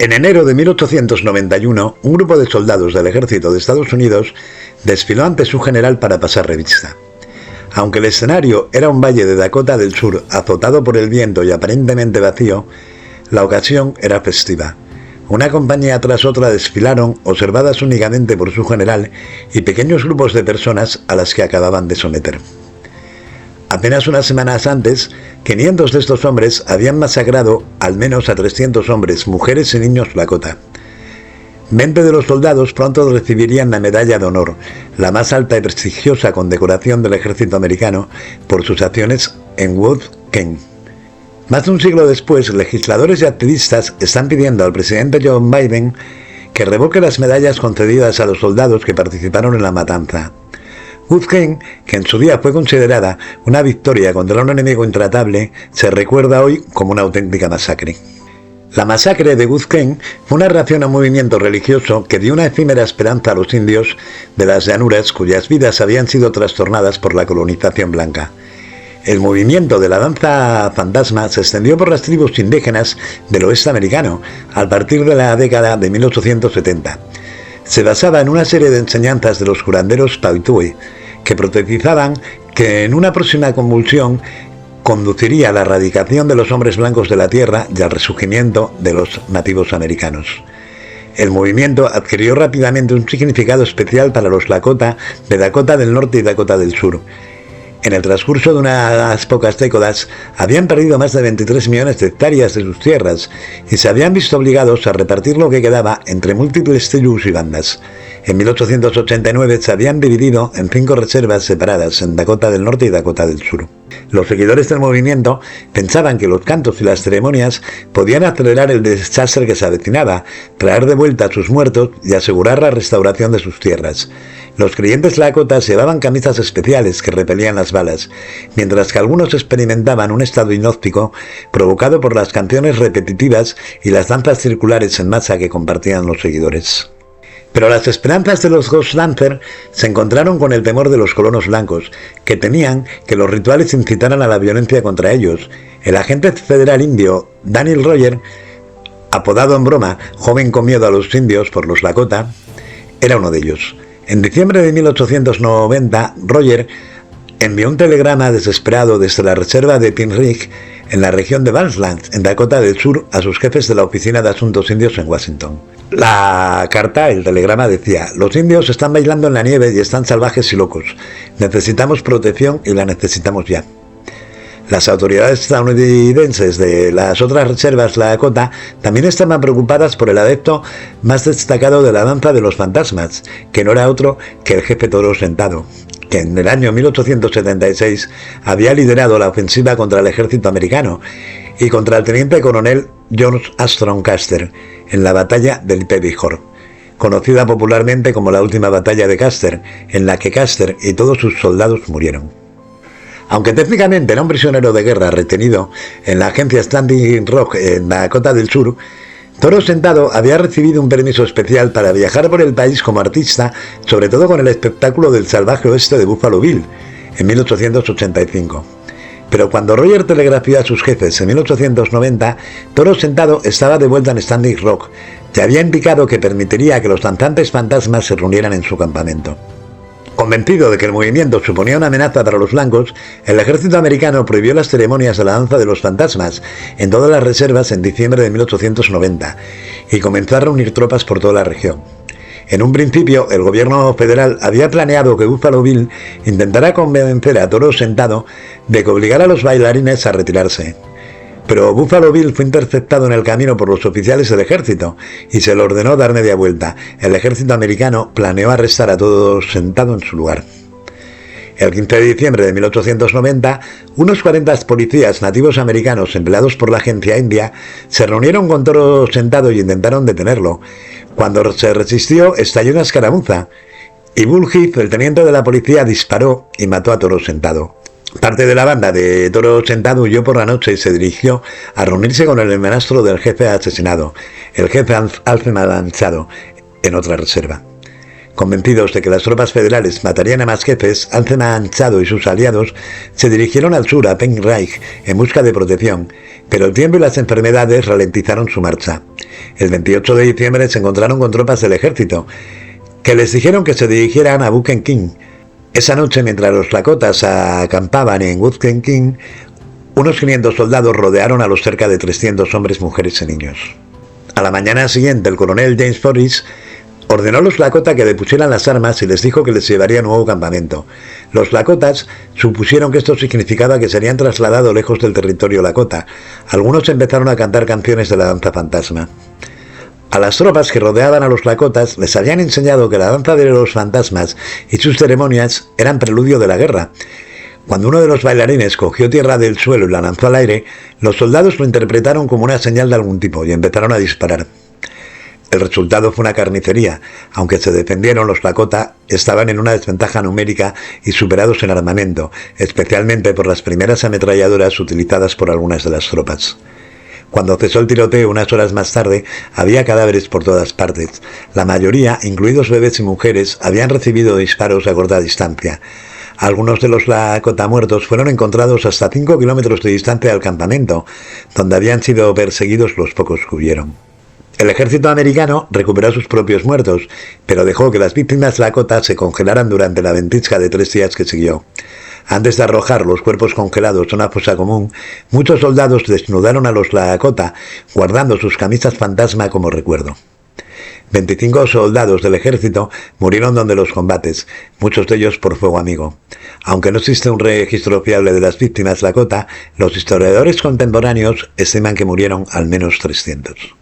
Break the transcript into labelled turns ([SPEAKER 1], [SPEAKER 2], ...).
[SPEAKER 1] En enero de 1891, un grupo de soldados del ejército de Estados Unidos desfiló ante su general para pasar revista. Aunque el escenario era un valle de Dakota del Sur azotado por el viento y aparentemente vacío, la ocasión era festiva. Una compañía tras otra desfilaron, observadas únicamente por su general y pequeños grupos de personas a las que acababan de someter. Apenas unas semanas antes, 500 de estos hombres habían masacrado al menos a 300 hombres, mujeres y niños Lakota. 20 de los soldados pronto recibirían la Medalla de Honor, la más alta y prestigiosa condecoración del ejército americano por sus acciones en Wood Ken. Más de un siglo después, legisladores y activistas están pidiendo al presidente Joe Biden que revoque las medallas concedidas a los soldados que participaron en la matanza. Wood Ken, que en su día fue considerada una victoria contra un enemigo intratable, se recuerda hoy como una auténtica masacre. La masacre de Wood Ken fue una reacción a un movimiento religioso que dio una efímera esperanza a los indios de las llanuras cuyas vidas habían sido trastornadas por la colonización blanca. El movimiento de la danza fantasma se extendió por las tribus indígenas del oeste americano a partir de la década de 1870. Se basaba en una serie de enseñanzas de los curanderos Pautui, que profetizaban que en una próxima convulsión conduciría a la erradicación de los hombres blancos de la tierra y al resurgimiento de los nativos americanos. El movimiento adquirió rápidamente un significado especial para los Lakota de Dakota del Norte y Dakota del Sur. En el transcurso de unas pocas décadas habían perdido más de 23 millones de hectáreas de sus tierras y se habían visto obligados a repartir lo que quedaba entre múltiples tribus y bandas. En 1889 se habían dividido en 5 reservas separadas en Dakota del Norte y Dakota del Sur. Los seguidores del movimiento pensaban que los cantos y las ceremonias podían acelerar el desastre que se avecinaba, traer de vuelta a sus muertos y asegurar la restauración de sus tierras. Los creyentes Lakotas llevaban camisas especiales que repelían las balas, mientras que algunos experimentaban un estado hipnótico provocado por las canciones repetitivas y las danzas circulares en masa que compartían los seguidores. Pero las esperanzas de los Ghost Dancers se encontraron con el temor de los colonos blancos, que temían que los rituales incitaran a la violencia contra ellos. El agente federal indio Daniel Roger, apodado en broma Joven con miedo a los indios por los Lakota, era uno de ellos. En diciembre de 1890, Roger envió un telegrama desesperado desde la reserva de Pine Ridge, en la región de Badlands, en Dakota del Sur, a sus jefes de la Oficina de Asuntos Indios en Washington. La carta, el telegrama, decía: los indios están bailando en la nieve y están salvajes y locos. Necesitamos protección y la necesitamos ya. Las autoridades estadounidenses de las otras reservas Lakota también estaban preocupadas por el adepto más destacado de la danza de los fantasmas, que no era otro que el jefe Toro Sentado, que en el año 1876 había liderado la ofensiva contra el ejército americano y contra el teniente coronel George Armstrong Custer en la batalla del Peppy-Hor, conocida popularmente como la última batalla de Custer, en la que Custer y todos sus soldados murieron. Aunque técnicamente era un prisionero de guerra retenido en la agencia Standing Rock en Dakota del Sur, Toro Sentado había recibido un permiso especial para viajar por el país como artista, sobre todo con el espectáculo del salvaje oeste de Buffalo Bill, en 1885. Pero cuando Roger telegrafió a sus jefes en 1890, Toro Sentado estaba de vuelta en Standing Rock y había indicado que permitiría que los danzantes fantasmas se reunieran en su campamento. Convencido de que el movimiento suponía una amenaza para los blancos, el ejército americano prohibió las ceremonias de la danza de los fantasmas en todas las reservas en diciembre de 1890 y comenzó a reunir tropas por toda la región. En un principio, el gobierno federal había planeado que Buffalo Bill intentara convencer a Toro Sentado de que obligara a los bailarines a retirarse. Pero Buffalo Bill fue interceptado en el camino por los oficiales del ejército y se le ordenó dar media vuelta. El ejército americano planeó arrestar a Toro Sentado en su lugar. El 15 de diciembre de 1890, unos 40 policías nativos americanos empleados por la agencia india se reunieron con Toro Sentado y intentaron detenerlo. Cuando se resistió, estalló una escaramuza y Bull Heath, el teniente de la policía, disparó y mató a Toro Sentado. Parte de la banda de Toro Sentado huyó por la noche y se dirigió a reunirse con el hermanastro del jefe asesinado, el jefe Alfred Machado, en otra reserva. Convencidos de que las tropas federales matarían a más jefes, Alfred Machado y sus aliados se dirigieron al sur, a Pine Ridge, en busca de protección, pero el tiempo y las enfermedades ralentizaron su marcha. El 28 de diciembre se encontraron con tropas del ejército, que les dijeron que se dirigieran a Buchan King. Esa noche, mientras los lakotas acampaban en Buchan King, unos 500 soldados rodearon a los cerca de 300 hombres, mujeres y niños. A la mañana siguiente, el coronel James Forrest ordenó a los Lakota que depusieran las armas y les dijo que les llevaría a un nuevo campamento. Los Lakotas supusieron que esto significaba que serían trasladados lejos del territorio Lakota. Algunos empezaron a cantar canciones de la danza fantasma. A las tropas que rodeaban a los Lakotas les habían enseñado que la danza de los fantasmas y sus ceremonias eran preludio de la guerra. Cuando uno de los bailarines cogió tierra del suelo y la lanzó al aire, los soldados lo interpretaron como una señal de algún tipo y empezaron a disparar. El resultado fue una carnicería. Aunque se defendieron, los Lakota estaban en una desventaja numérica y superados en armamento, especialmente por las primeras ametralladoras utilizadas por algunas de las tropas. Cuando cesó el tiroteo unas horas más tarde, había cadáveres por todas partes. La mayoría, incluidos bebés y mujeres, habían recibido disparos a corta distancia. Algunos de los Lakota muertos fueron encontrados hasta 5 kilómetros de distancia del campamento, donde habían sido perseguidos los pocos que huyeron. El ejército americano recuperó sus propios muertos, pero dejó que las víctimas Lakota se congelaran durante la ventisca de 3 días que siguió. Antes de arrojar los cuerpos congelados a una fosa común, muchos soldados desnudaron a los Lakota, guardando sus camisas fantasma como recuerdo. 25 soldados del ejército murieron durante los combates, muchos de ellos por fuego amigo. Aunque no existe un registro fiable de las víctimas Lakota, los historiadores contemporáneos estiman que murieron al menos 300.